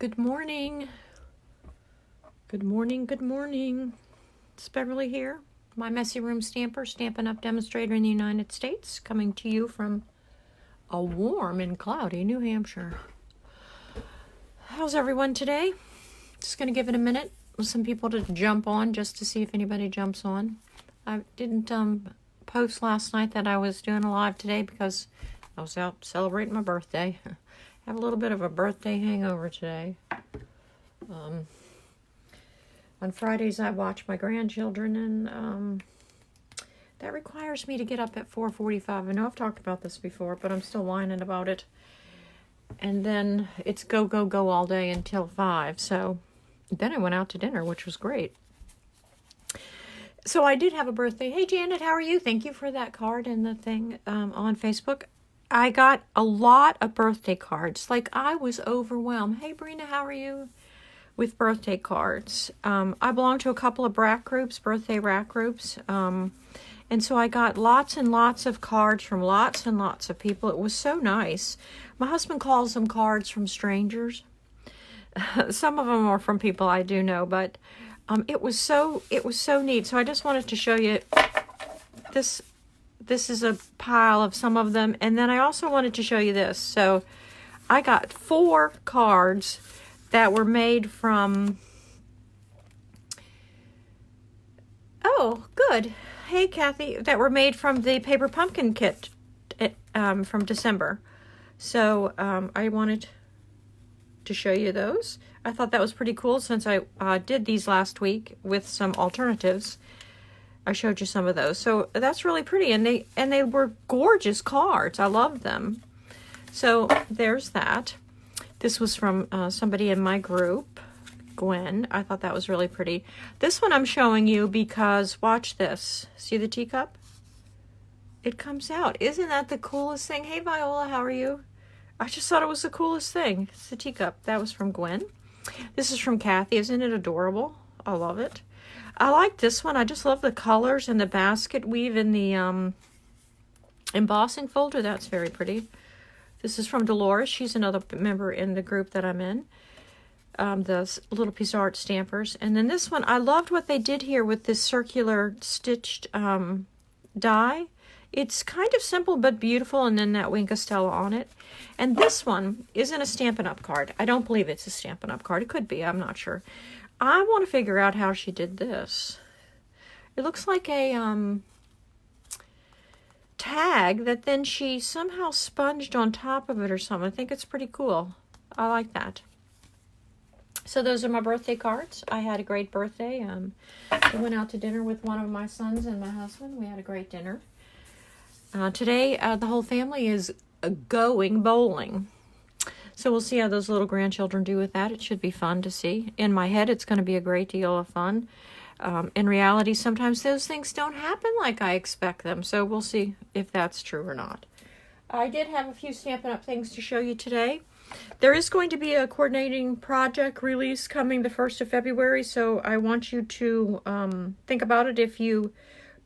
Good morning. Good morning, good morning. It's Beverly here, my Messy Room Stamper, Stampin' Up! Demonstrator in the United States, coming to you from a warm and cloudy New Hampshire. How's everyone today? Just going to give it a minute for some people to jump on just to see if anybody jumps on. I didn't post last night that I was doing a live today because I was out celebrating my birthday. I have a little bit of a birthday hangover today. On Fridays I watch my grandchildren, and that requires me to get up at 4:45. I know I've talked about this before, but I'm still whining about it. And then it's go, go, go all day until 5. So then I went out to dinner, which was great. So I did have a birthday. Hey, Janet, how are you? Thank you for that card and the thing on Facebook. I got a lot of birthday cards. Like, I was overwhelmed. Hey, Brina, how are you? With birthday cards. I belong to a couple of birthday rack groups. And so I got lots and lots of cards from lots and lots of people. It was so nice. My husband calls them cards from strangers. Some of them are from people I do know, but it was so neat. So I just wanted to show you this. This is a pile of some of them. And then I also wanted to show you this. So I got 4 cards that were made from... Oh, good. Hey, Kathy. That were made from the Paper Pumpkin kit from December. So I wanted to show you those. I thought that was pretty cool since I did these last week with some alternatives. I showed you some of those. So that's really pretty. And they were gorgeous cards. I loved them. So there's that. This was from somebody in my group, Gwen. I thought that was really pretty. This one I'm showing you because, watch this. See the teacup? It comes out. Isn't that the coolest thing? Hey, Viola, how are you? I just thought it was the coolest thing. It's the teacup. That was from Gwen. This is from Kathy. Isn't it adorable? I love it. I like this one. I just love the colors and the basket weave in the embossing folder. That's very pretty. This is from Dolores. She's another member in the group that I'm in. The Little Piece of Art Stampers. And then this one, I loved what they did here with this circular stitched die. It's kind of simple but beautiful, and then that Wink of Stella on it. And this one isn't a Stampin' Up! Card. I don't believe it's a Stampin' Up! Card. It could be. I'm not sure. I want to figure out how she did this. It looks like a tag that then she somehow sponged on top of it or something. I think it's pretty cool. I like that. So those are my birthday cards. I had a great birthday. I went out to dinner with one of my sons and my husband. We had a great dinner. Today, the whole family is going bowling. So we'll see how those little grandchildren do with that. It should be fun to see. In my head, it's going to be a great deal of fun. In reality, sometimes those things don't happen like I expect them. So we'll see if that's true or not. I did have a few Stampin' Up! Things to show you today. There is going to be a coordinating project release coming the 1st of February. So I want you to think about it. If you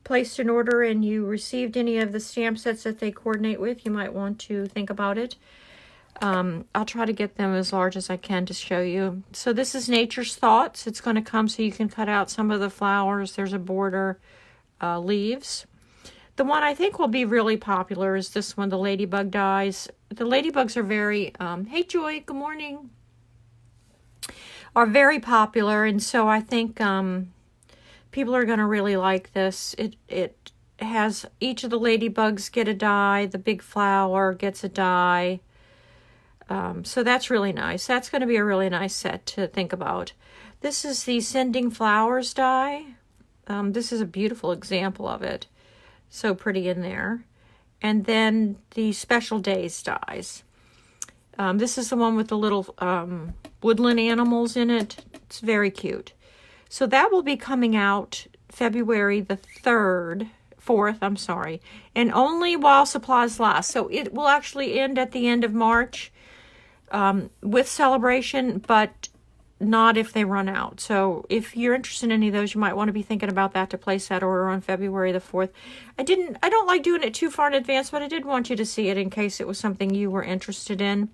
placed an order and you received any of the stamp sets that they coordinate with, you might want to think about it. I'll try to get them as large as I can to show you. So this is Nature's Thoughts. It's going to come so you can cut out some of the flowers. There's a border, leaves. The one I think will be really popular is this one, the Ladybug dies. The Ladybugs are very, hey Joy, good morning, are very popular. And so I think people are going to really like this. It has each of the Ladybugs get a die. The big flower gets a die. So that's really nice. That's going to be a really nice set to think about. This is the Sending Flowers die. This is a beautiful example of it. So pretty in there. And then the Special Days dies. This is the one with the little woodland animals in it. It's very cute. So that will be coming out February the 4th, I'm sorry. And only while supplies last. So it will actually end at the end of March. With celebration, but not if they run out. So if you're interested in any of those, you might want to be thinking about that to place that order on February the 4th. I don't like doing it too far in advance, but I did want you to see it in case it was something you were interested in.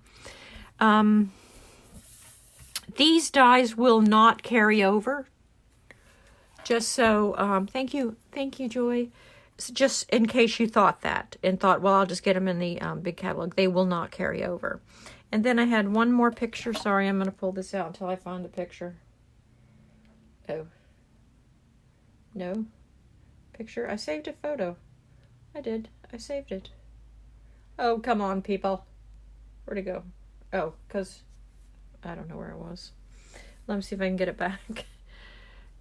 These dies will not carry over. Just so, thank you, Joy. Just in case you thought that and thought, well, I'll just get them in the big catalog. They will not carry over. And then I had one more picture. Sorry, I'm going to pull this out until I find the picture. Oh. No. Picture. I saved a photo. I did. I saved it. Oh, come on, people. Where'd it go? Oh, because I don't know where it was. Let me see if I can get it back.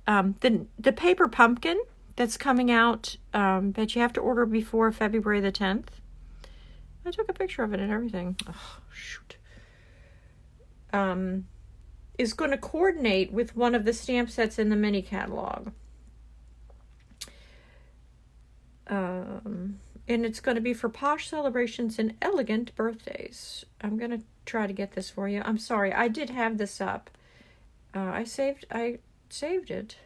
The paper pumpkin that's coming out, but you have to order before February the 10th. I took a picture of it and everything. Oh, shoot. Is going to coordinate with one of the stamp sets in the mini catalog. And it's going to be for posh celebrations and elegant birthdays. I'm going to try to get this for you. I'm sorry. I did have this up. I saved it.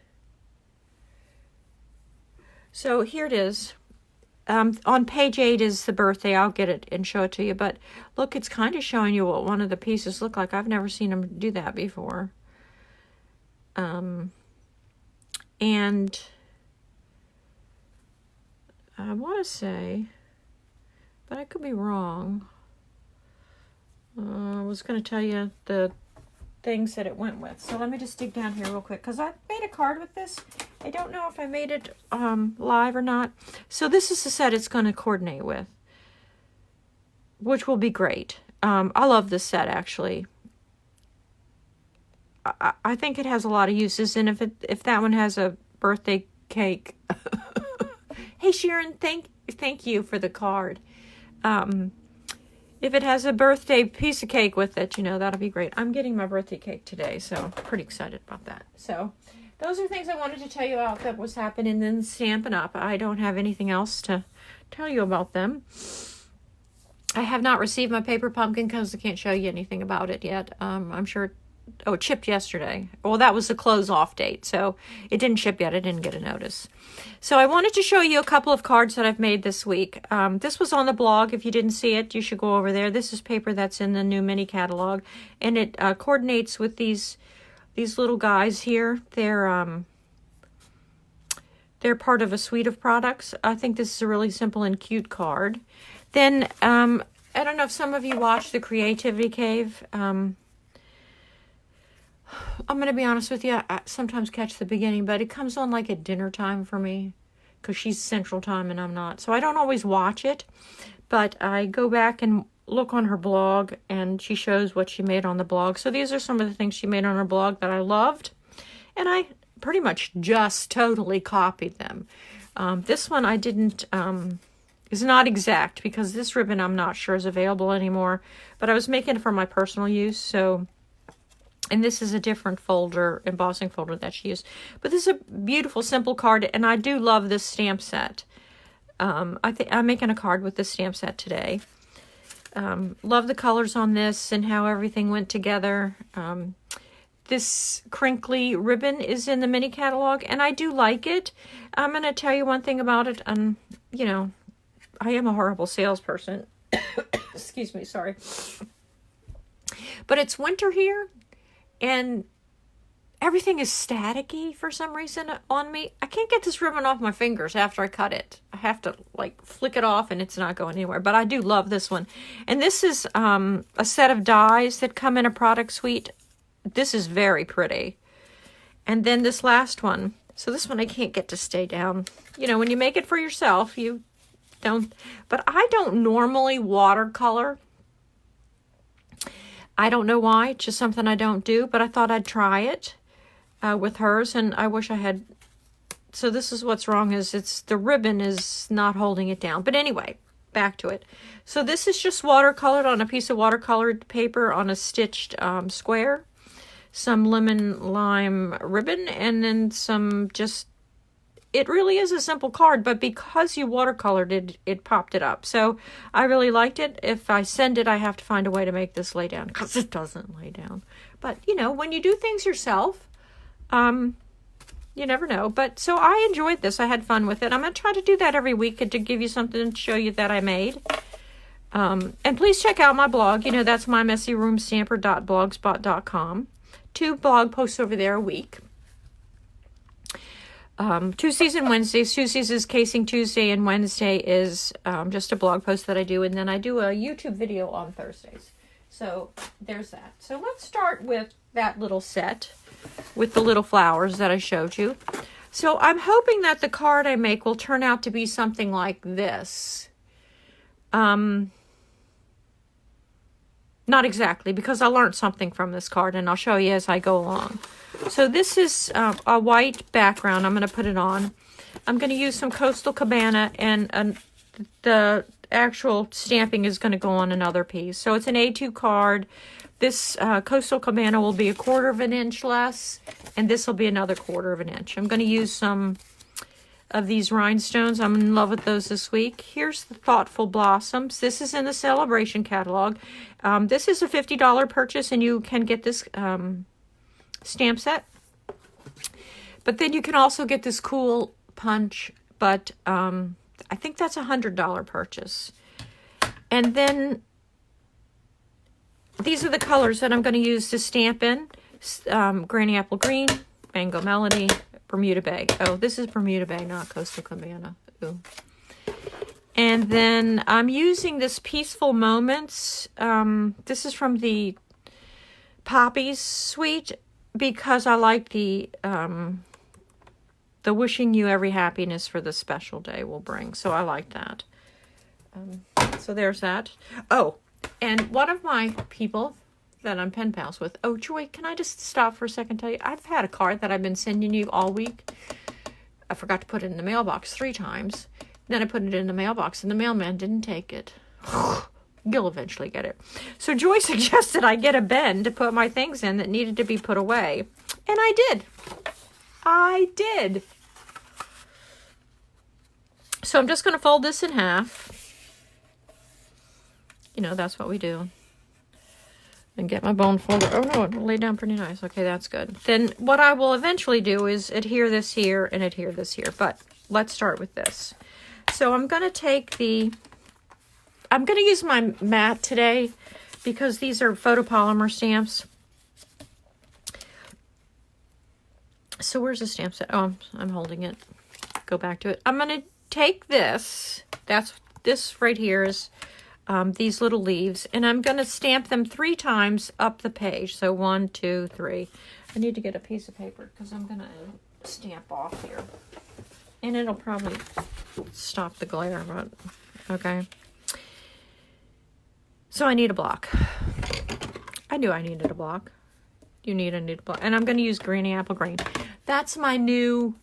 So here it is. On page 8 is the birthday. I'll get it and show it to you. But look, it's kind of showing you what one of the pieces look like. I've never seen them do that before. And I want to say, but I could be wrong. I was going to tell you the things that it went with. So let me just dig down here real quick, because I made a card with this. I don't know if I made it live or not. So this is the set it's going to coordinate with, which will be great. I love this set, actually. I think it has a lot of uses, and if that one has a birthday cake. Hey, Sharon, thank you for the card. If it has a birthday piece of cake with it, that'll be great. I'm getting my birthday cake today, so I'm pretty excited about that. So those are things I wanted to tell you about that was happening in Stampin' Up. I don't have anything else to tell you about them. I have not received my paper pumpkin because I can't show you anything about it yet. I'm sure. Oh, it shipped yesterday. Well, that was the close off date, so it didn't ship yet. I didn't get a notice. So I wanted to show you a couple of cards that I've made this week. This was on the blog. If you didn't see it, you should go over there. This is paper that's in the new mini catalog, and it coordinates with these little guys here. They're part of a suite of products. I think this is a really simple and cute card. Then I don't know if some of you watched the Creativity Cave. I'm going to be honest with you, I sometimes catch the beginning, but it comes on like at dinner time for me because she's Central Time and I'm not. So I don't always watch it, but I go back and look on her blog and she shows what she made on the blog. So these are some of the things she made on her blog that I loved, and I pretty much just totally copied them. This one I didn't, is not exact because this ribbon I'm not sure is available anymore, but I was making it for my personal use, so... And this is a different folder, embossing folder that she used. But this is a beautiful, simple card, and I do love this stamp set. I'm making a card with this stamp set today. Love the colors on this and how everything went together. This crinkly ribbon is in the mini catalog, and I do like it. I'm going to tell you one thing about it. I am a horrible salesperson. Excuse me, sorry. But it's winter here. And everything is staticky for some reason on me. I can't get this ribbon off my fingers after I cut it. I have to flick it off and it's not going anywhere. But I do love this one. And this is a set of dies that come in a product suite. This is very pretty. And then this last one. So this one I can't get to stay down. When you make it for yourself, you don't. But I don't normally watercolor. I don't know why. It's just something I don't do, but I thought I'd try it with hers, and I wish I had. So this is what's wrong, is the ribbon is not holding it down. But anyway, back to it. So this is just watercolored on a piece of watercolored paper on a stitched square, some lemon lime ribbon, and then some just... It really is a simple card, but because you watercolored it, it popped it up. So I really liked it. If I send it, I have to find a way to make this lay down because it doesn't lay down. But, when you do things yourself, you never know. But so I enjoyed this. I had fun with it. I'm going to try to do that every week to give you something to show you that I made. And please check out my blog. That's mymessyroomstamper.blogspot.com. 2 blog posts over there a week. Tuesdays and Wednesdays. Tuesdays is Casing Tuesday, and Wednesday is just a blog post that I do, and then I do a YouTube video on Thursdays. So there's that. So let's start with that little set with the little flowers that I showed you. So I'm hoping that the card I make will turn out to be something like this. Not exactly, because I learned something from this card, and I'll show you as I go along. So this is a white background. I'm going to put it on. I'm going to use some Coastal Cabana, and the actual stamping is going to go on another piece. So it's an A2 card. This Coastal Cabana will be 1/4 of an inch less, and this will be another 1/4 of an inch. I'm going to use some of these rhinestones. I'm in love with those this week. Here's the Thoughtful Blossoms. This is in the Celebration catalog. This is a $50 purchase, and you can get this stamp set. But then you can also get this cool punch, but I think that's a $100 purchase. And then these are the colors that I'm going to use to stamp in. Granny Apple Green, Mango Melody, Bermuda Bay. Oh, this is Bermuda Bay, not Coastal Cabana. Ooh. And then I'm using this Peaceful Moments. This is from the Poppies suite, because I like the wishing you every happiness for the special day will bring. So I like that. So there's that. Oh, and one of my people that I'm pen pals with. Oh, Joy, can I just stop for a second and tell you? I've had a card that I've been sending you all week. I forgot to put it in the mailbox 3 times. Then I put it in the mailbox, and the mailman didn't take it. You'll eventually get it. So Joy suggested I get a bin to put my things in that needed to be put away. And I did. I did. So I'm just going to fold this in half. You know, that's what we do. And get my bone folder. Oh, no, it laid down pretty nice. Okay, that's good. Then what I will eventually do is adhere this here and adhere this here. But let's start with this. So I'm going to take I'm going to use my mat today because these are photopolymer stamps. So where's the stamp set? Oh, I'm holding it. Go back to it. I'm going to take this. This right here is these little leaves, and I'm going to stamp them 3 times up the page. So 1, 2, 3. I need to get a piece of paper because I'm going to stamp off here. And it'll probably stop the glare, but okay. So I need a block. I knew I needed a block. I need a block. And I'm going to use Granny Apple Green. That's my new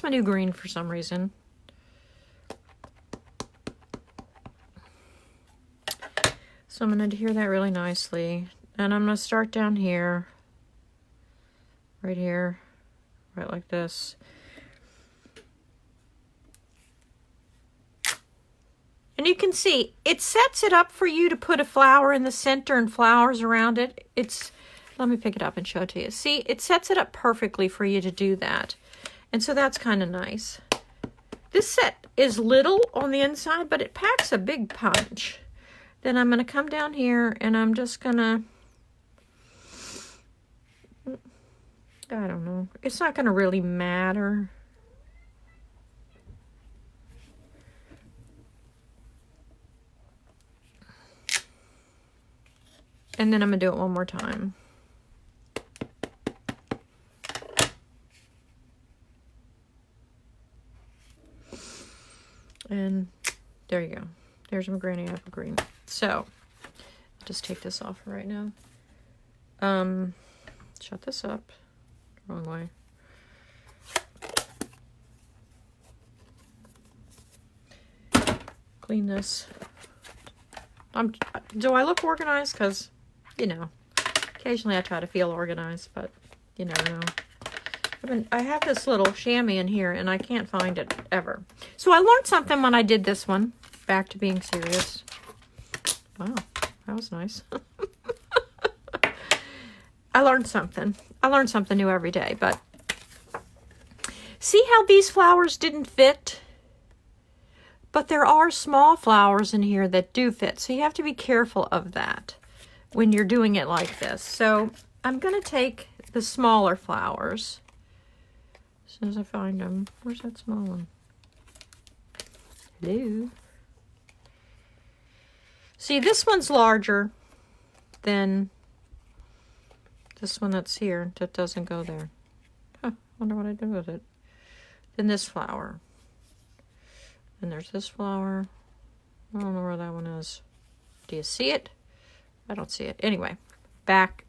green for some reason. So I'm going to adhere that really nicely. And I'm going to start down here. Right here. Right like this. And you can see, it sets it up for you to put a flower in the center and flowers around it. Let me pick it up and show it to you. See, it sets it up perfectly for you to do that. And so that's kind of nice. This set is little on the inside, but it packs a big punch. Then I'm going to come down here and I'm just going to, I don't know. It's not going to really matter. And then I'm going to do it one more time. And there you go. There's my Granny Apple Green. So, I'll just take this off right now. Shut this up. Wrong way. Clean this. Do I look organized? Because, you know, occasionally I try to feel organized, but you never know. I have this little chamois in here, and I can't find it ever. So I learned something when I did this one. Back to being serious. Wow, that was nice. I learned something. I learn something new every day, but see how these flowers didn't fit? But there are small flowers in here that do fit, so you have to be careful of that. when you're doing it like this. So I'm going to take the smaller flowers. As soon as I find them. Where's that small one? Hello. See, this one's larger than this one that's here. That doesn't go there. Huh, wonder what I did with it. Then this flower. And there's this flower. I don't know where that one is. Do you see it? I don't see it. Anyway, back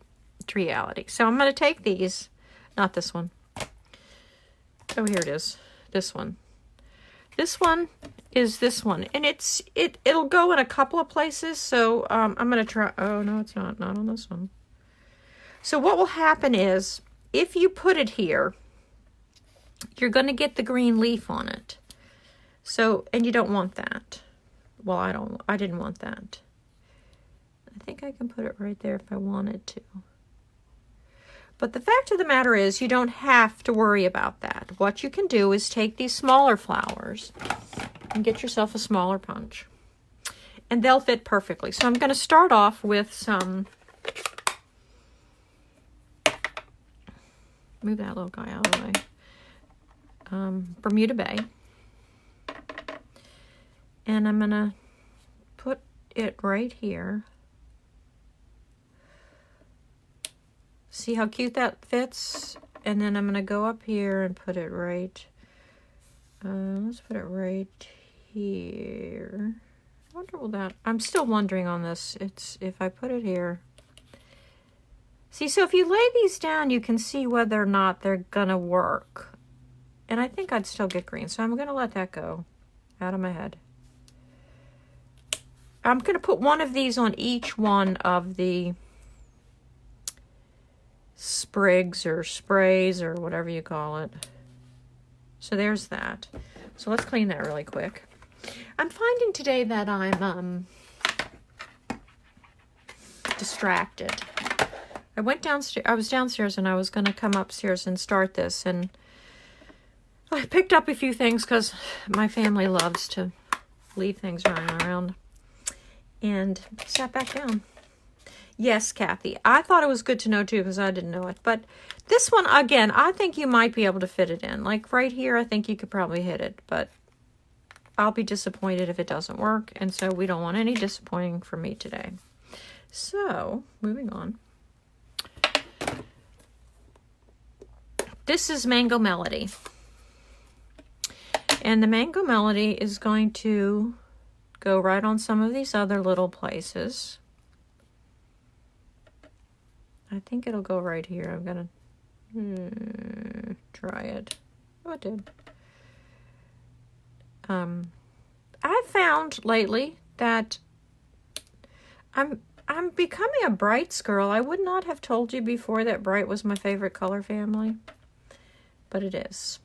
to reality. So I'm going to take these. Not this one. Oh, here it is. This one. This one is this one. And it'll go in a couple of places. So I'm going to try. Oh, no, it's not. Not on this one. So what will happen is, if you put it here, you're going to get the green leaf on it. So, and you don't want that. Well, I didn't want that. I think I can put it right there if I wanted to. But the fact of the matter is, you don't have to worry about that. What you can do is take these smaller flowers and get yourself a smaller punch. And they'll fit perfectly. So I'm going to start off with some... Move that little guy out of the way. Bermuda Bay. And I'm going to put it right here. See how cute that fits? And then I'm going to go up here and put it right. Let's put it right here. I wonder will that... I'm still wondering on this. It's if I put it here. See, so if you lay these down, you can see whether or not they're going to work. And I think I'd still get green. So I'm going to let that go out of my head. I'm going to put one of these on each one of the sprigs or sprays or whatever you call it. So there's that. So let's clean that really quick. I'm finding today that I'm distracted. I went downstairs. I was downstairs and I was going to come upstairs and start this, and I picked up a few things because my family loves to leave things running around, and sat back down. Yes, Kathy. I thought it was good to know too because I didn't know it. But this one, again, I think you might be able to fit it in. Like right here, I think you could probably hit it, but I'll be disappointed if it doesn't work. And so we don't want any disappointing for me today. So, moving on. This is Mango Melody. And the Mango Melody is going to go right on some of these other little places. I think it'll go right here. I'm going to try it. Oh, it did. I've found lately that I'm becoming a Brights girl. I would not have told you before that Bright was my favorite color family, but it is.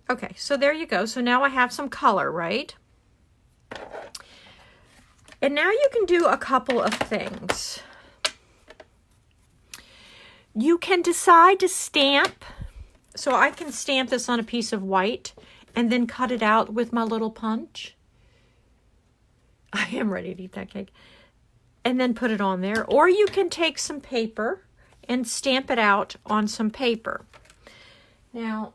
Okay, so there you go. So now I have some color, right? And now you can do a couple of things. You can decide to stamp. So I can stamp this on a piece of white and then cut it out with my little punch. I am ready to eat that cake. And then put it on there. Or you can take some paper and stamp it out on some paper. Now,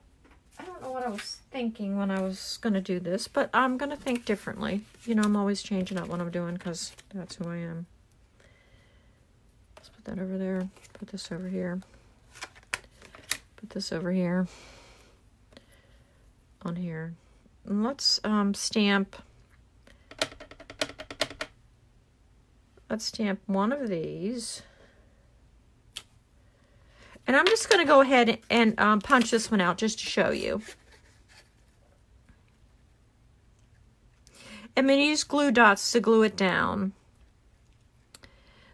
I don't know what I was thinking when I was going to do this, but I'm going to think differently. You know, I'm always changing up what I'm doing because that's who I am. Let's put that over there. Put this over here. Put this over here. On here. And let's stamp. Let's stamp one of these. And I'm just going to go ahead and punch this one out just to show you. I'm going to use glue dots to glue it down.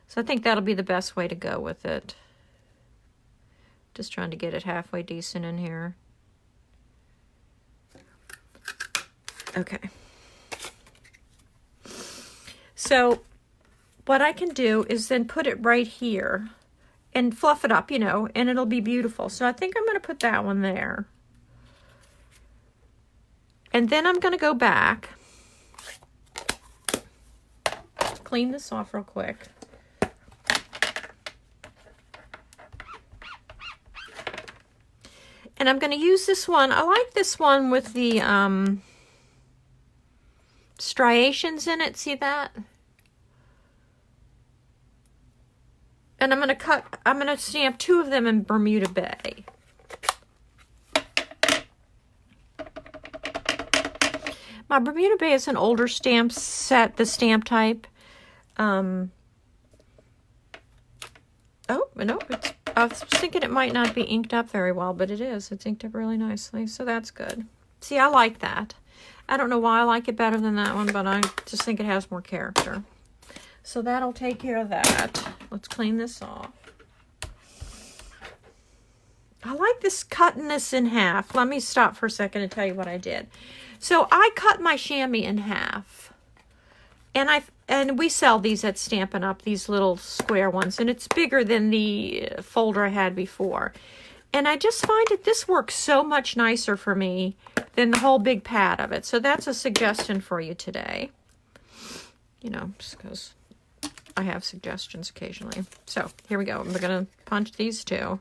So I think that'll be the best way to go with it. Just trying to get it halfway decent in here. Okay. So what I can do is then put it right here and fluff it up, you know, and it'll be beautiful. So I think I'm going to put that one there. And then I'm going to go back clean this off real quick. And I'm going to use this one. I like this one with the striations in it. See that? And I'm going to stamp 2 of them in Bermuda Bay. My Bermuda Bay is an older stamp set, the stamp type. Oh, no, I was thinking it might not be inked up very well, but it is. It's inked up really nicely, so that's good. See, I like that. I don't know why I like it better than that one, but I just think it has more character. So that'll take care of that. Let's clean this off. I like this, cutting this in half. Let me stop for a second and tell you what I did. So I cut my chamois in half. And we sell these at Stampin' Up, these little square ones. And it's bigger than the folder I had before. And I just find that this works so much nicer for me than the whole big pad of it. So that's a suggestion for you today. You know, just because I have suggestions occasionally. So here we go. I'm going to punch these 2.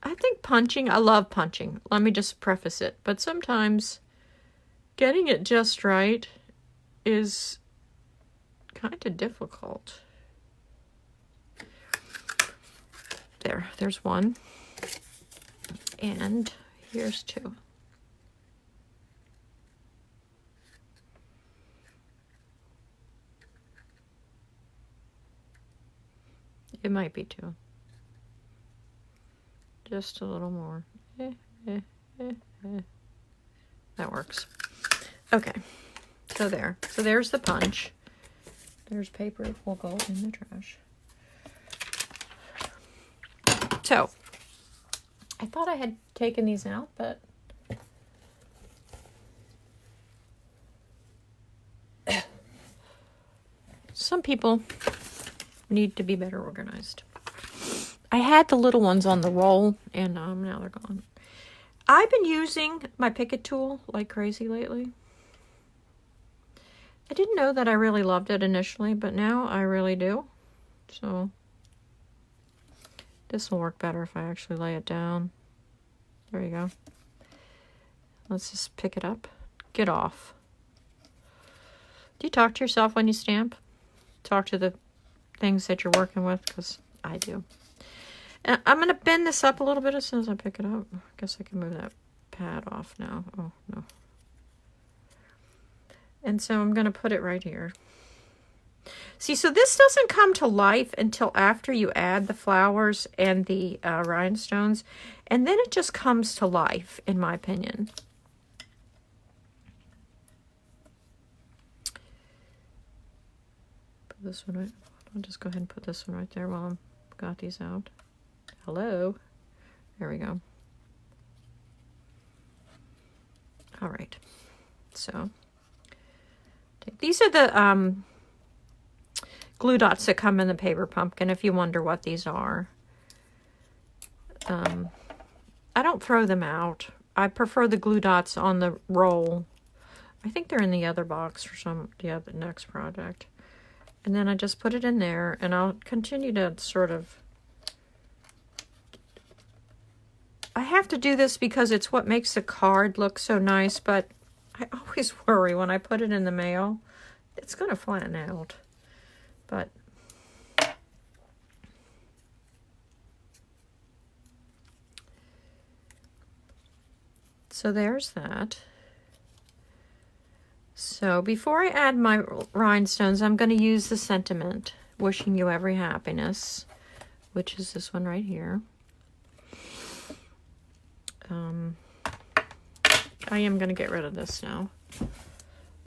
I think punching, I love punching. Let me just preface it. But sometimes getting it just right is kind of difficult. There's 1. And here's 2. It might be 2. Just a little more. That works. Okay. So there. So there's the punch. There's paper. Will go in the trash. So, I thought I had taken these out, but some people need to be better organized. I had the little ones on the roll, and now they're gone. I've been using my Picket tool like crazy lately. I didn't know that I really loved it initially, but now I really do. So this will work better if I actually lay it down. There you go. Let's just pick it up. Get off. Do you talk to yourself when you stamp? Talk to the things that you're working with, because I do. And I'm going to bend this up a little bit as soon as I pick it up. I guess I can move that pad off now. Oh, no. And so I'm going to put it right here. See, so this doesn't come to life until after you add the flowers and the rhinestones. And then it just comes to life, in my opinion. Put this one right. I'll just go ahead and put this one right there while I've got these out. Hello. There we go. All right. So these are the glue dots that come in the paper pumpkin, if you wonder what these are. I don't throw them out. I prefer the glue dots on the roll. I think they're in the other box for the other next project. And then I just put it in there, and I'll continue to sort of... I have to do this because it's what makes the card look so nice, but I always worry when I put it in the mail, it's going to flatten out. But so there's that. So before I add my rhinestones, I'm going to use the sentiment, wishing you every happiness, which is this one right here. I am going to get rid of this now.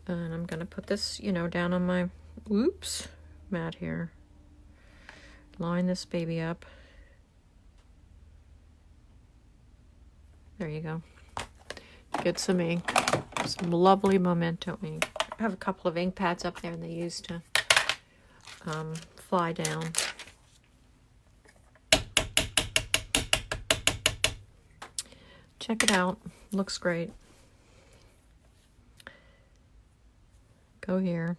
And I'm going to put this, down on my, mat here. Line this baby up. There you go. Get some ink. Some lovely Memento ink. I have a couple of ink pads up there and they used to fly down. Check it out. Looks great. Go here.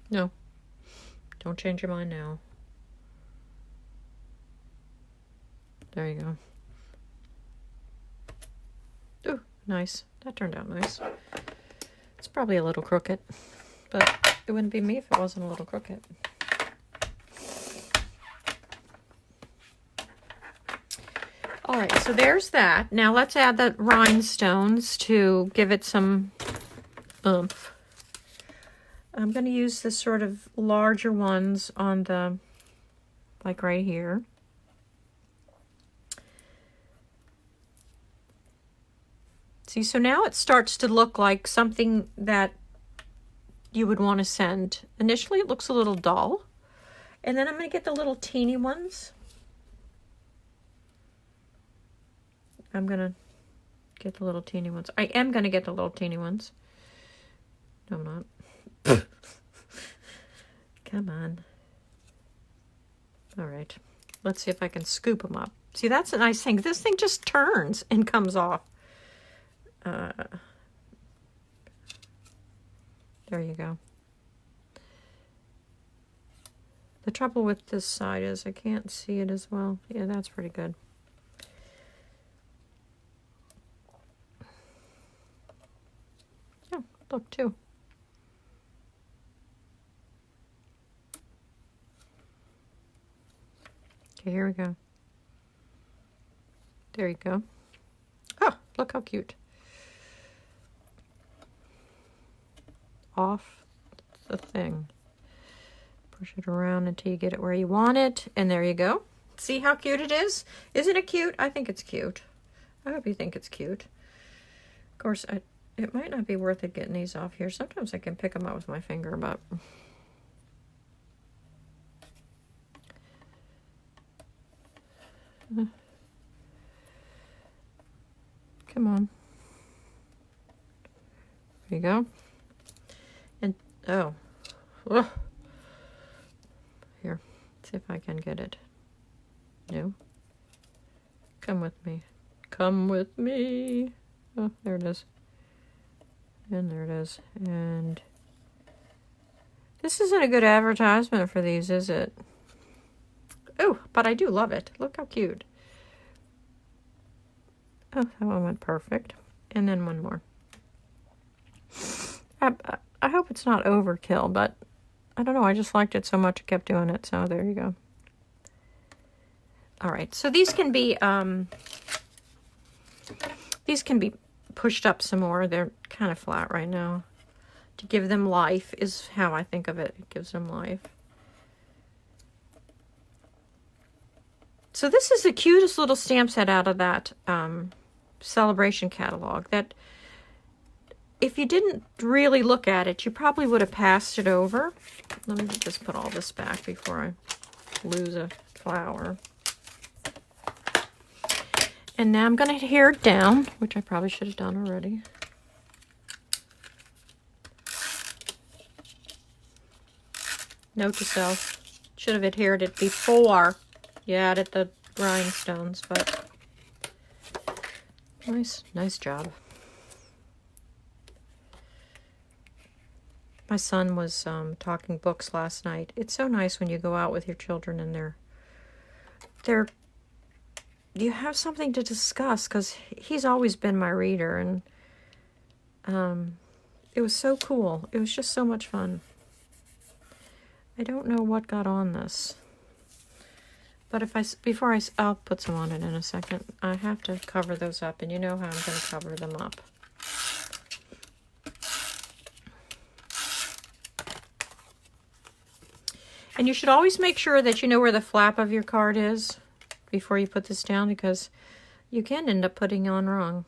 No. Don't change your mind now. There you go. Ooh, nice. That turned out nice. It's probably a little crooked, but it wouldn't be me if it wasn't a little crooked. All right, so there's that. Now let's add the rhinestones to give it some oomph. I'm going to use the sort of larger ones on the, like right here. See, so now it starts to look like something that you would want to send. Initially, it looks a little dull. And then I'm going to get the little teeny ones. I'm going to get the little teeny ones. I am going to get the little teeny ones. No, I'm not. Come on. All right. Let's see if I can scoop them up. See, that's a nice thing. This thing just turns and comes off. There you go. The trouble with this side is I can't see it as well. Yeah, that's pretty good. Oh, look too. Okay, here we go. There you go. Oh, look how cute. Off the thing. Push it around until you get it where you want it. And there you go. See how cute it is? Isn't it cute? I think it's cute. I hope you think it's cute. Of course, it might not be worth it getting these off here. Sometimes I can pick them up with my finger, but... Come on. There you go. And, oh. Ugh. Here. See if I can get it. No. Come with me. Come with me. Oh, there it is. And there it is. And this isn't a good advertisement for these, is it? Oh, but I do love it. Look how cute. Oh, that one went perfect. And then one more. I hope it's not overkill, but I don't know. I just liked it so much I kept doing it. So there you go. All right. So these can be pushed up some more. They're kind of flat right now. To give them life is how I think of it. It gives them life. So this is the cutest little stamp set out of that celebration catalog that if you didn't really look at it, you probably would have passed it over. Let me just put all this back before I lose a flower. And now I'm going to hair it down, which I probably should have done already. Note to self, should have adhered it before you added the rhinestones, but nice job. My son was talking books last night. It's so nice when you go out with your children and you have something to discuss, because he's always been my reader, and it was so cool. It was just so much fun. I don't know what got on this, but I'll put some on it in a second. I have to cover those up, and you know how I'm going to cover them up. And you should always make sure that you know where the flap of your card is before you put this down, because you can end up putting on wrong.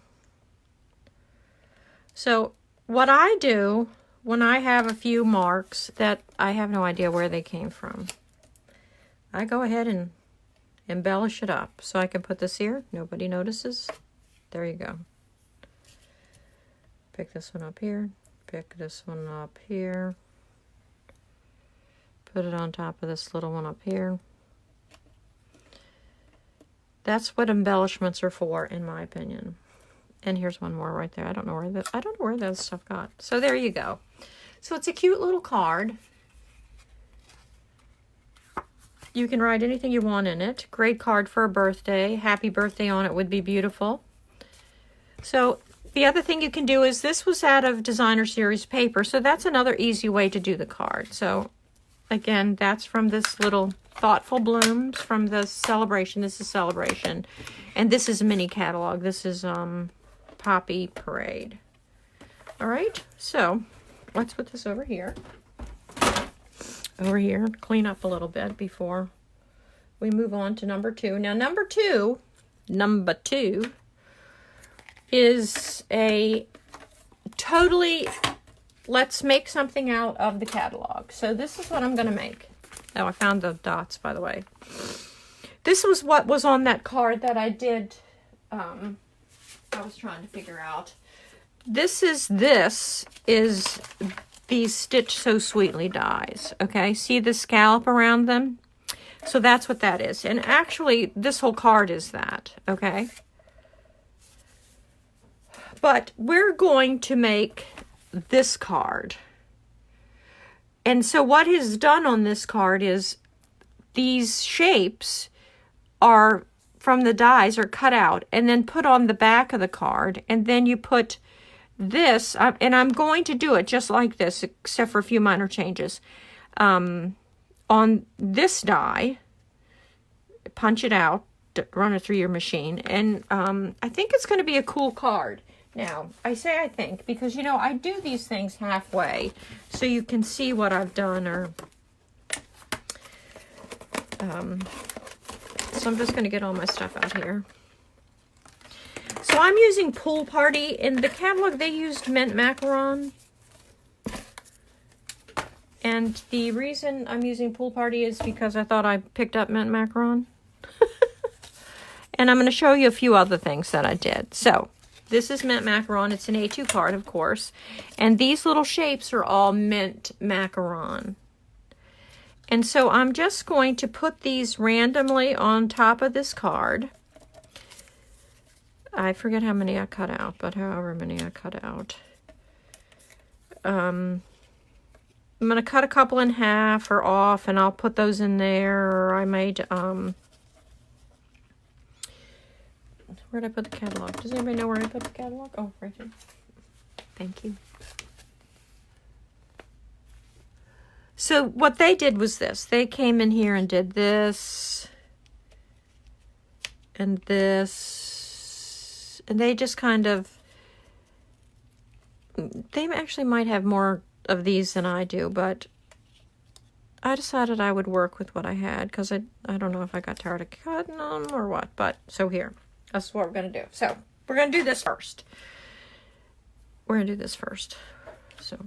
So what I do when I have a few marks that I have no idea where they came from, I go ahead and embellish it up. So I can put this here. Nobody notices. There you go. Pick this one up here. Pick this one up here. Put it on top of this little one up here. That's what embellishments are for, in my opinion. And here's one more right there. I don't know where that stuff got. So there you go. So it's a cute little card. You can write anything you want in it. Great card for a birthday. Happy birthday on it would be beautiful. So the other thing you can do is, this was out of Designer Series paper, so that's another easy way to do the card. So again, that's from this little Thoughtful Blooms from the Celebration. This is Celebration. And this is a mini catalog. This is Poppy Parade. All right, so let's put this over here. Over here, clean up a little bit before we move on to number 2. Now, number two is a totally, let's make something out of the catalog. So this is what I'm going to make. Oh, I found the dots, by the way. This was what was on that card that I did, I was trying to figure out. This is these Stitch So Sweetly dies, okay? See the scallop around them? So that's what that is. And actually, this whole card is that, okay? But we're going to make this card. And so what is done on this card is these shapes are, from the dies, are cut out and then put on the back of the card. And then you put this, and I'm going to do it just like this, except for a few minor changes. On this die, punch it out, run it through your machine, and I think it's going to be a cool card. Now, I say I think because, you know, I do these things halfway so you can see what I've done, or so I'm just going to get all my stuff out here. So I'm using Pool Party. In the catalog, they used Mint Macaron. And the reason I'm using Pool Party is because I thought I picked up Mint Macaron. And I'm going to show you a few other things that I did. So this is Mint Macaron. It's an A2 card, of course. And these little shapes are all Mint Macaron. And so I'm just going to put these randomly on top of this card. I forget how many I cut out, but however many I cut out. I'm going to cut a couple in half or off, and I'll put those in there. Or I made, where did I put the catalog? Does anybody know where I put the catalog? Oh, right here. Thank you. So what they did was this. They came in here and did this and this. And they just kind of, they actually might have more of these than I do, but I decided I would work with what I had because I don't know if I got tired of cutting them or what, but so here, that's what we're going to do. So we're going to do this first. We're going to do this first. So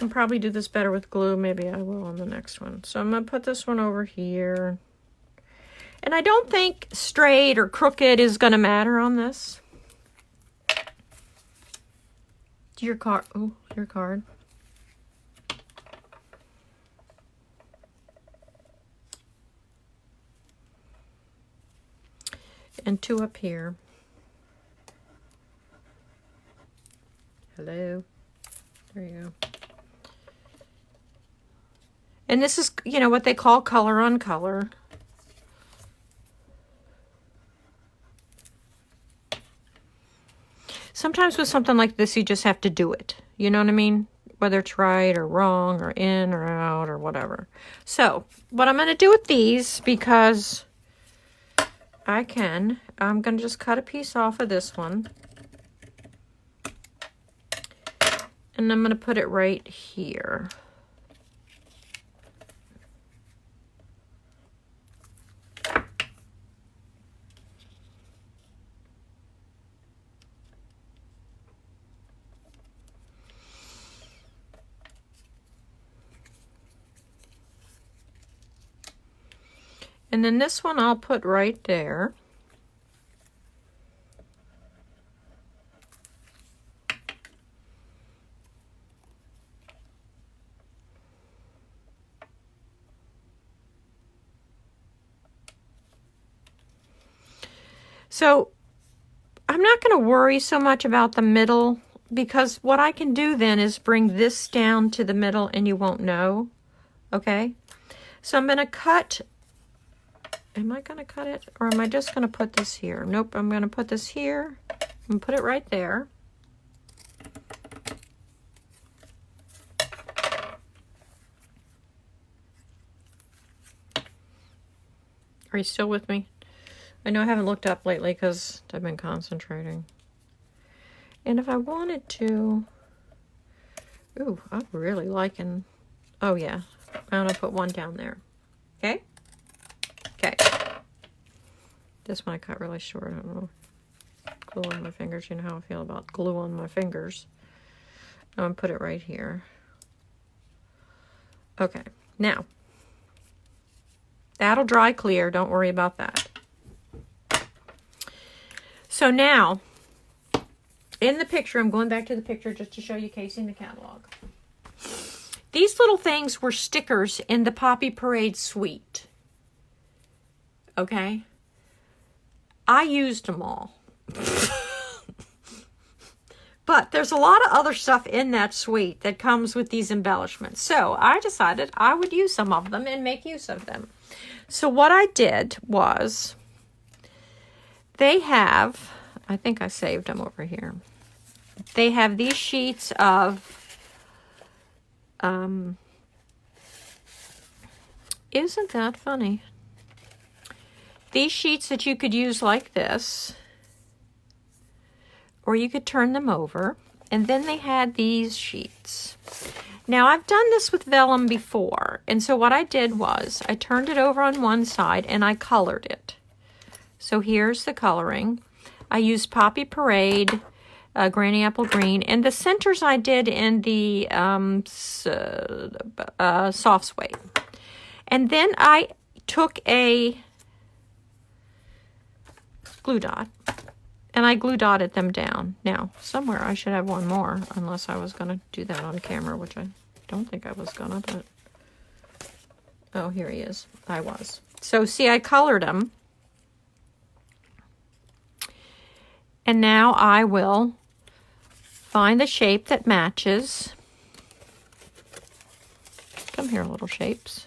I'll probably do this better with glue. Maybe I will on the next one. So I'm going to put this one over here. And I don't think straight or crooked is going to matter on this. Your card. Oh, your card. And 2 up here. Hello. There you go. And this is, you know, what they call color on color. Sometimes with something like this, you just have to do it. You know what I mean? Whether it's right or wrong or in or out or whatever. So, what I'm going to do with these, because I can, I'm going to just cut a piece off of this one. And I'm going to put it right here. And then this one I'll put right there. So I'm not going to worry so much about the middle because what I can do then is bring this down to the middle and you won't know. Okay? So I'm going to cut. Am I going to cut it? Or am I just going to put this here? Nope, I'm going to put this here and put it right there. Are you still with me? I know I haven't looked up lately because I've been concentrating. And if I wanted to... Ooh, I'm really liking... Oh, yeah. I'm going to put one down there. Okay? Okay. This one I cut really short. I don't know. Glue on my fingers. You know how I feel about glue on my fingers. I'm going to put it right here. Okay. Now... That'll dry clear. Don't worry about that. So now, in the picture, I'm going back to the picture just to show you Casey the catalog. These little things were stickers in the Poppy Parade suite. Okay? I used them all. But there's a lot of other stuff in that suite that comes with these embellishments. So I decided I would use some of them and make use of them. So what I did was, they have, I think I saved them over here. They have these sheets of, isn't that funny? These sheets that you could use like this, or you could turn them over, and then they had these sheets. Now, I've done this with vellum before, and so what I did was, I turned it over on one side, and I colored it. So here's the coloring. I used Poppy Parade, Granny Apple Green, and the centers I did in the soft suede. And then I took a glue dot, and I glue dotted them down. Now, somewhere I should have one more, unless I was going to do that on camera, which I don't think I was going to, but... Oh, here he is. I was. So, see, I colored them. And now I will find the shape that matches. Come here, little shapes.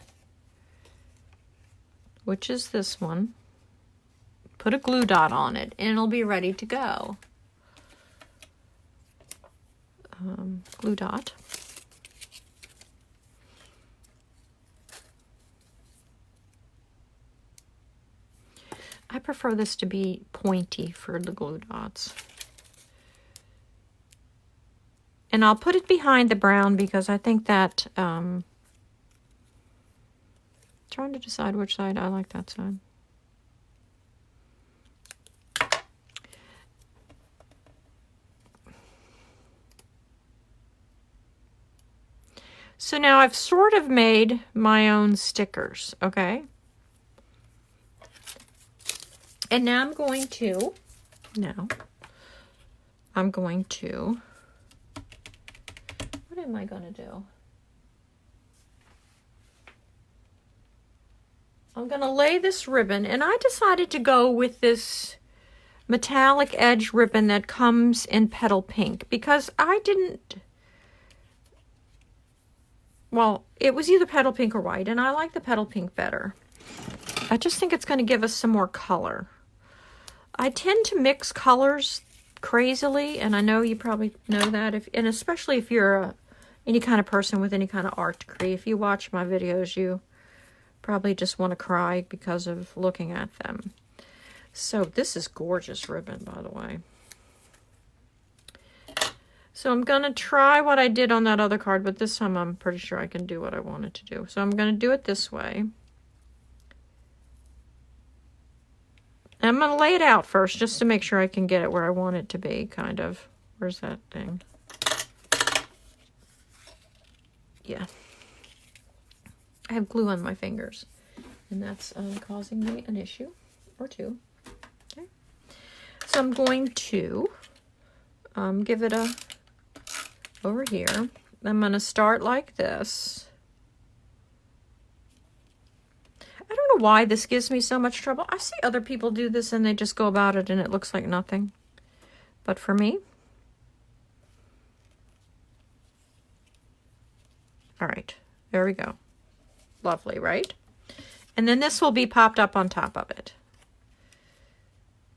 Which is this one. Put a glue dot on it, and it'll be ready to go. Glue dot. I prefer this to be pointy for the glue dots. And I'll put it behind the brown because I think that, trying to decide which side. I like that side. So now I've sort of made my own stickers, okay? And now I'm going to, what am I going to do? I'm going to lay this ribbon, and I decided to go with this metallic edge ribbon that comes in petal pink because I didn't... Well, it was either petal pink or white, and I like the petal pink better. I just think it's going to give us some more color. I tend to mix colors crazily, and I know you probably know that, and especially if you're any kind of person with any kind of art degree. If you watch my videos, you probably just want to cry because of looking at them. So this is gorgeous ribbon, by the way. So I'm going to try what I did on that other card, but this time I'm pretty sure I can do what I wanted to do. So I'm going to do it this way. I'm going to lay it out first just to make sure I can get it where I want it to be, kind of. Where's that thing? Yeah. I have glue on my fingers, and that's causing me an issue or two. Okay. So I'm going to give it a... over here. I'm going to start like this. I don't know why this gives me so much trouble. I see other people do this and they just go about it and it looks like nothing. But for me, All right, there we go. Lovely, right? And then this will be popped up on top of it.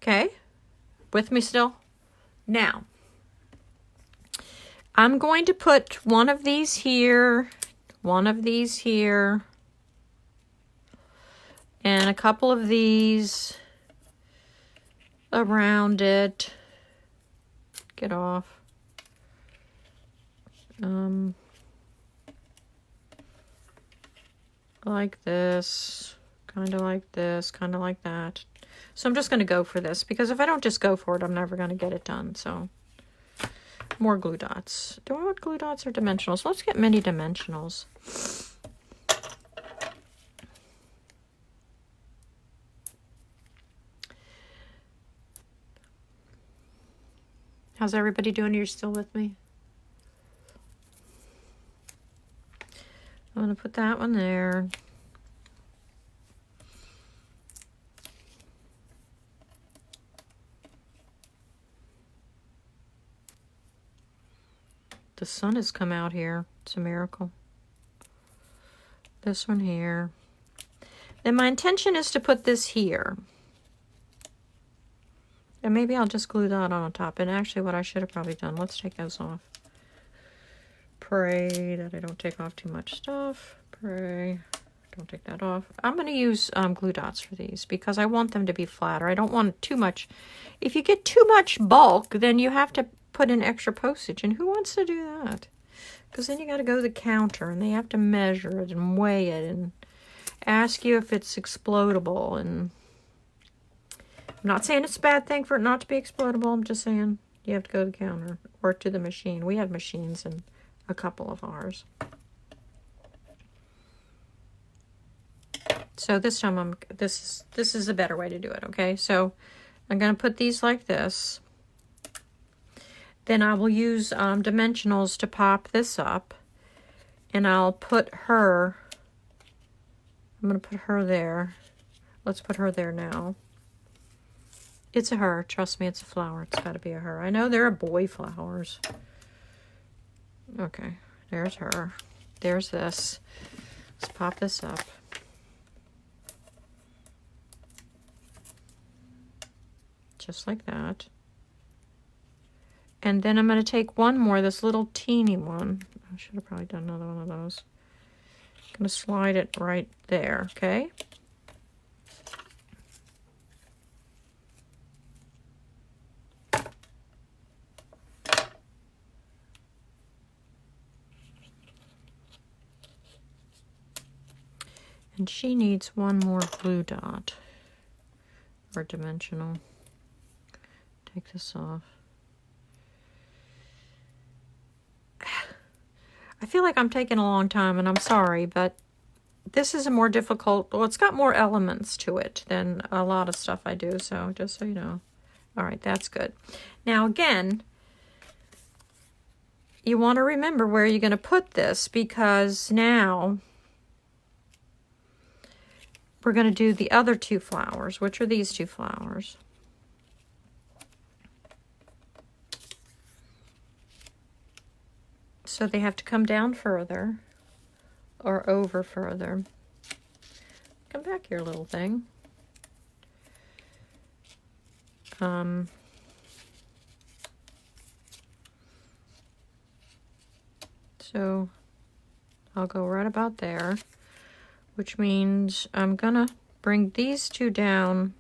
Okay, with me still? Now, I'm going to put one of these here, one of these here, and a couple of these around it. Get off. Like this, kind of like this, kind of like that. So I'm just going to go for this, because if I don't just go for it, I'm never going to get it done. So more glue dots. Do I want glue dots or dimensionals? Let's get mini dimensionals. How's everybody doing? You're still with me? I'm going to put that one there. The sun has come out here. It's a miracle. This one here. Then my intention is to put this here. And maybe I'll just glue that on top. And actually what I should have probably done, let's take those off. Pray that I don't take off too much stuff. Pray, don't take that off. I'm going to use glue dots for these because I want them to be flatter. I don't want too much. If you get too much bulk, then you have to put in extra postage. And who wants to do that? Because then you got to go to the counter and they have to measure it and weigh it and ask you if it's explodable. And I'm not saying it's a bad thing for it not to be explodable. I'm just saying you have to go to the counter or to the machine. We have machines in a couple of ours. So this time this is a better way to do it, okay? So I'm going to put these like this. Then I will use dimensionals to pop this up. And I'll put her, I'm going to put her there. Let's put her there now. It's a her. Trust me, it's a flower. It's got to be a her. I know there are boy flowers. Okay, there's her. There's this. Let's pop this up. Just like that. And then I'm going to take one more, this little teeny one. I should have probably done another one of those. I'm going to slide it right there, okay? And she needs one more glue dot or dimensional. Take this off. I feel like I'm taking a long time, and I'm sorry, but this is a more difficult, well, it's got more elements to it than a lot of stuff I do, so just so you know. All right, that's good. Now, again, you want to remember where you're going to put this, because now we're going to do the other two flowers, which are these two flowers. So they have to come down further or over further. Come back here, little thing. So I'll go right about there, which means I'm gonna bring these two down.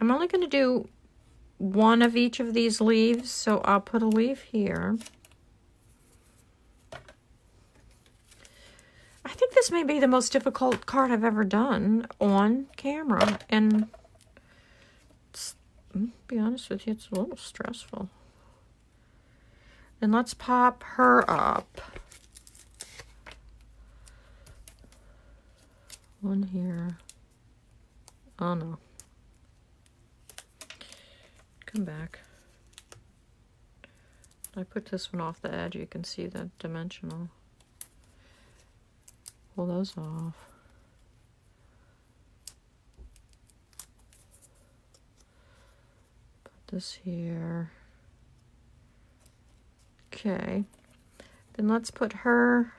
I'm only gonna do one of each of these leaves, so I'll put a leaf here. I think this may be the most difficult card I've ever done on camera, and to be honest with you, it's a little stressful. And let's pop her up. One here. Oh no. Come back. I put this one off the edge. You can see the dimensional. Pull those off. Put this here. Okay. Then let's put her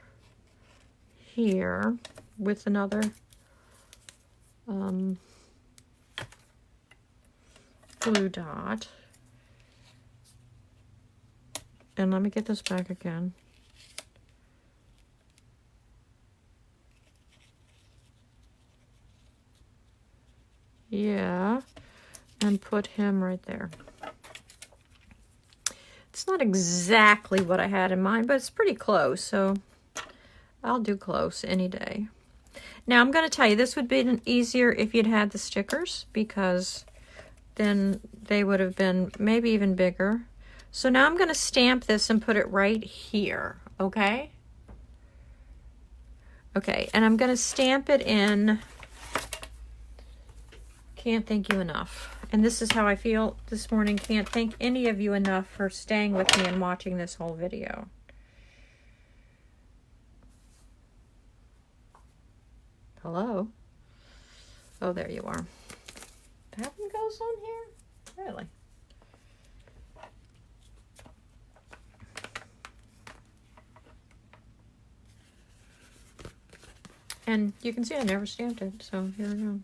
here with another glue dot. And let me get this back again. Yeah, and put him right there. It's not exactly what I had in mind, but it's pretty close, so I'll do close any day. Now, I'm going to tell you, this would be easier if you'd had the stickers, because then they would have been maybe even bigger. So now I'm going to stamp this and put it right here, okay? Okay, and I'm going to stamp it in Can't Thank You Enough. And this is how I feel this morning. Can't thank any of you enough for staying with me and watching this whole video. Hello? Oh, there you are. That one goes on here? Really? And you can see I never stamped it, so here we go.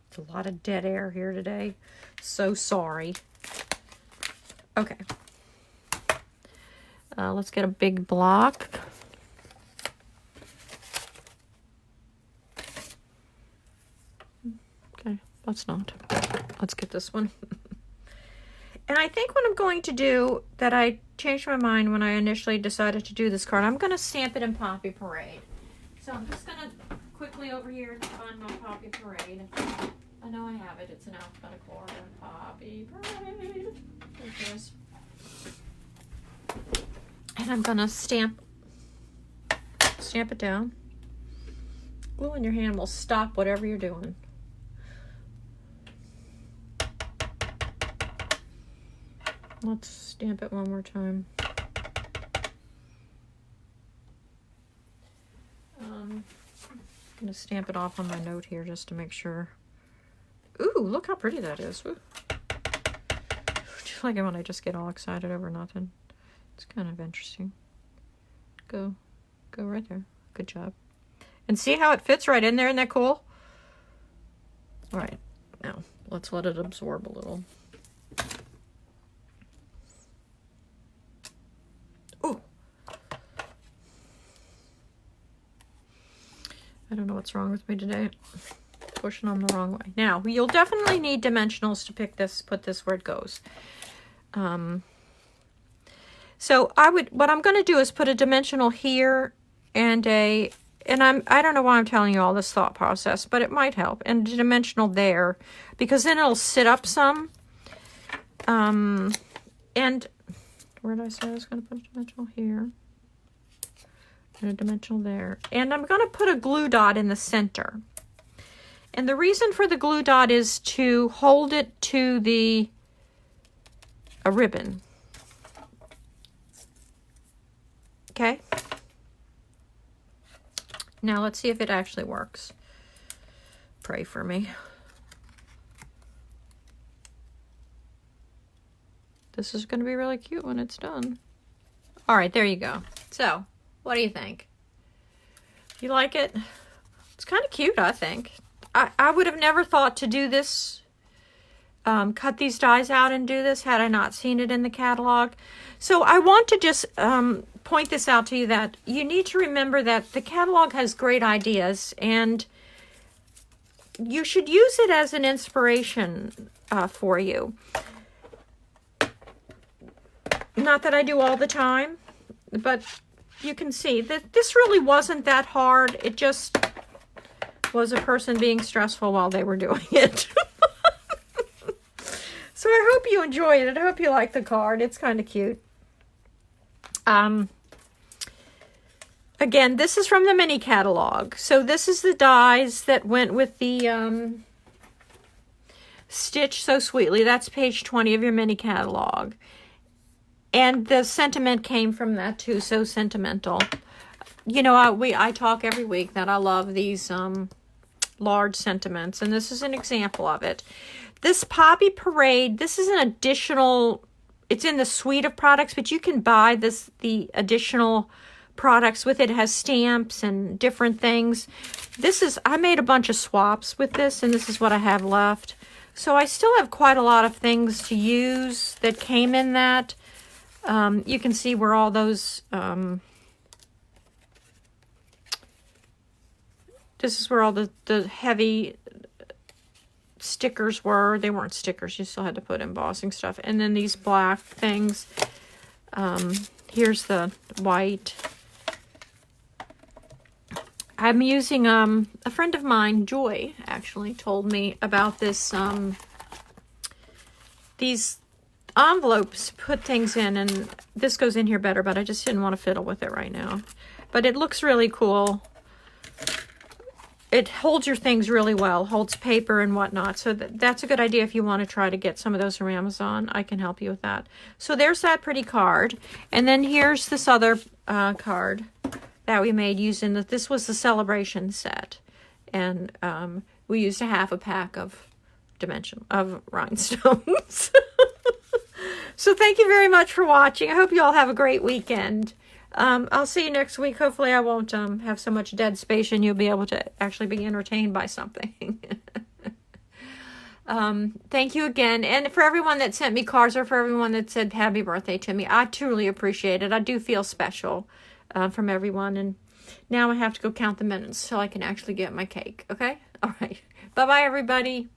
It's a lot of dead air here today. So sorry. Okay. Let's get a big block. Okay, let's not. Let's get this one. And I think what I'm going to do, that I changed my mind when I initially decided to do this card, I'm going to stamp it in Poppy Parade. So I'm just going to quickly over here to find my Poppy Parade. I know I have it. It's an alphabetical order. Poppy Parade. There it is. And I'm going to stamp it down. Glue in your hand will stop whatever you're doing. Let's stamp it one more time. I'm going to stamp it off on my note here just to make sure. Ooh, look how pretty that is. Ooh. Just like it when I just get all excited over nothing. It's kind of interesting. Go right there. Good job. And see how it fits right in there? Isn't that cool? All right, now let's let it absorb a little. Ooh. I don't know what's wrong with me today. Pushing them the wrong way. Now, you'll definitely need dimensionals to put this where it goes. So what I'm going to do is put a dimensional here and I don't know why I'm telling you all this thought process, but it might help. And a dimensional there, because then it'll sit up some. And where did I say I was going to put a dimensional here? And a dimensional there. And I'm going to put a glue dot in the center. And the reason for the glue dot is to hold it to a ribbon. Okay. Now let's see if it actually works. Pray for me. This is going to be really cute when it's done. All right, there you go. So, what do you think? You like it? It's kind of cute, I think. I would have never thought to do this, cut these dies out and do this had I not seen it in the catalog. So I want to just point this out to you, that you need to remember that the catalog has great ideas and you should use it as an inspiration for you. Not that I do all the time, but you can see that this really wasn't that hard. It just was a person being stressful while they were doing it. So I hope you enjoyed it. I hope you like the card. It's kind of cute. Again, this is from the mini catalog. So this is the dies that went with the Stitch So Sweetly. That's page 20 of your mini catalog. And the sentiment came from that too, so sentimental. you know, I talk every week that I love these large sentiments, and this is an example of it. This Poppy Parade, this is an additional, it's in the suite of products, but you can buy the additional products with it. It has stamps and different things. I made a bunch of swaps with this, and this is what I have left. So I still have quite a lot of things to use that came in that. You can see where all those, this is where all the heavy stickers were. They weren't stickers. You still had to put embossing stuff. And then these black things. Here's the white. I'm using, a friend of mine, Joy, actually, told me about this, these envelopes, put things in, and this goes in here better, but I just didn't want to fiddle with it right now. But it looks really cool. It holds your things really well, holds paper and whatnot. So that's a good idea if you want to try to get some of those from Amazon. I can help you with that. So there's that pretty card. And then here's this other card that we made using this was the celebration set. And we used a half a pack of rhinestones. So thank you very much for watching. I hope you all have a great weekend. I'll see you next week. Hopefully I won't have so much dead space and you'll be able to actually be entertained by something. Thank you again. And for everyone that sent me cards or for everyone that said happy birthday to me, I truly appreciate it. I do feel special from everyone. And now I have to go count the minutes so I can actually get my cake. Okay? All right. Bye-bye, everybody.